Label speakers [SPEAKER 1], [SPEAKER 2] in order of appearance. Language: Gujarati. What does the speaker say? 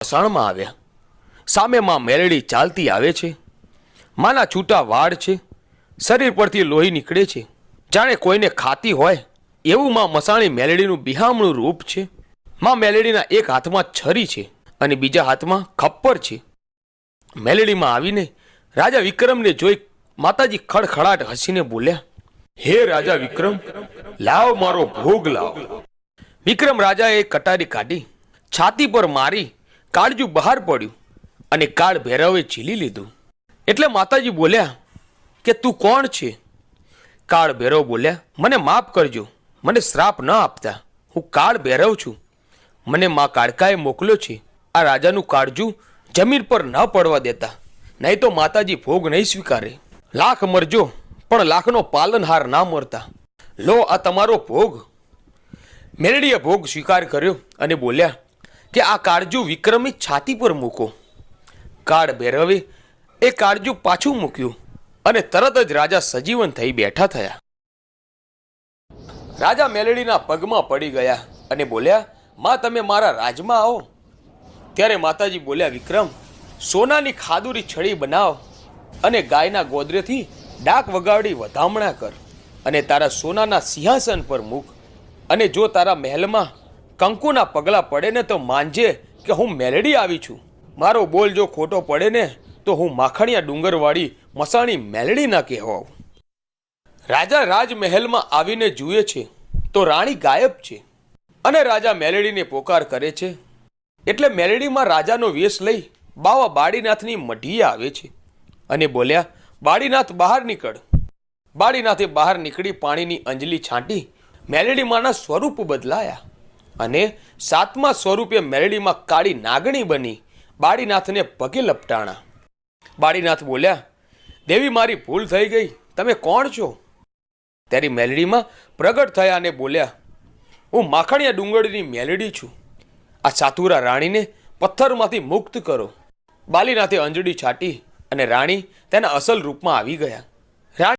[SPEAKER 1] મસાણમાં આવ્યા. સામે માં મેલડી ચાલતી આવે છે. માના છૂટા વાળ છે. શરીર પરથી લોહી નીકળે છે. જાણે કોઈને ખાતી હોય એવું માં મસાણી મેલડીનું બિહામણું રૂપ છે. માં મેલડીના એક હાથમાં છરી છે અને બીજા હાથમાં ખપ્પર છે. મેલડીમાં આવીને રાજા વિક્રમને જોઈ માતાજી ખડખડાટ હસીને બોલ્યા, હે રાજા વિક્રમ, લાવ મારો ભોગ લાવ. વિક્રમ રાજાએ કટારી કાઢી છાતી પર મારી કાળજું બહાર પડ્યું અને કાળ ભૈરવે ઝીલી લીધું. એટલે માતાજી બોલ્યા કે તું કોણ છે? કાળ ભૈરવ બોલ્યા, મને માફ કરજો, મને શ્રાપ ન આપતા. હું કાળ ભૈરવ છું. મને મા કાળકાએ મોકલ્યો છે આ રાજાનું કાળજું જમીન પર ન પડવા દેતા, નહીં તો માતાજી ભોગ નહીં સ્વીકારે. લાખ મરજો પણ લાખનો પાલનહાર ના મરતા. લો આ તમારો ભોગ. મેલડીએ ભોગ સ્વીકાર કર્યો અને બોલ્યા કે આ કાળજું વિક્રમની છાતી પર મૂકો. કાળ ભૈરવે એ કાળજું પાછું મૂક્યું અને તરત જ રાજા સજીવન થઈ બેઠા થયા. રાજા મેલડીના પગમાં પડી ગયા અને બોલ્યા, માં તમે મારા રાજમાં આવો. ત્યારે માતાજી બોલ્યા, વિક્રમ, સોનાની ખાદુરી છડી બનાવ અને ગાયના ગોદરેથી ડાક વગાડી વધામણા કર અને તારા સોનાના સિંહાસન પર મૂક. અને જો તારા મહેલમાં કંકુના પગલાં પડે ને તો માનજે કે હું મેલડી આવી છું. મારો બોલ જો ખોટો પડે ને તો હું માખણિયા ડુંગરવાળી મસાણી મેલડી ના કહેવાઉં. રાજા રાજમહેલમાં આવીને જુએ છે તો રાણી ગાયબ છે અને રાજા મેલડીને પોકાર કરે છે. એટલે મેલડીમાં રાજાનો વેશ લઈ બાવા બાળીનાથની મઢીએ આવે છે અને બોલ્યા, બાળીનાથ બહાર નીકળ. બાળીનાથે બહાર નીકળી પાણીની અંજલી છાંટી મેલડીમાંના સ્વરૂપ બદલાયા અને સાતમા સ્વરૂપે મેલડીમાં કાળી નાગણી બની બાળીનાથને પગે લપટાણા. બાળીનાથ બોલ્યા, દેવી મારી ભૂલ થઈ ગઈ, તમે કોણ છો? ત્યારે મેલડીમાં પ્રગટ થયા અને બોલ્યા, હું માખણિયા ડુંગરની મેલડી છું. આ સાતુરા રાણીને પથ્થરમાંથી મુક્ત કરો. બાલીનાથે અંજળી છાટી અને રાણી તેના અસલ રૂપમાં આવી ગયા.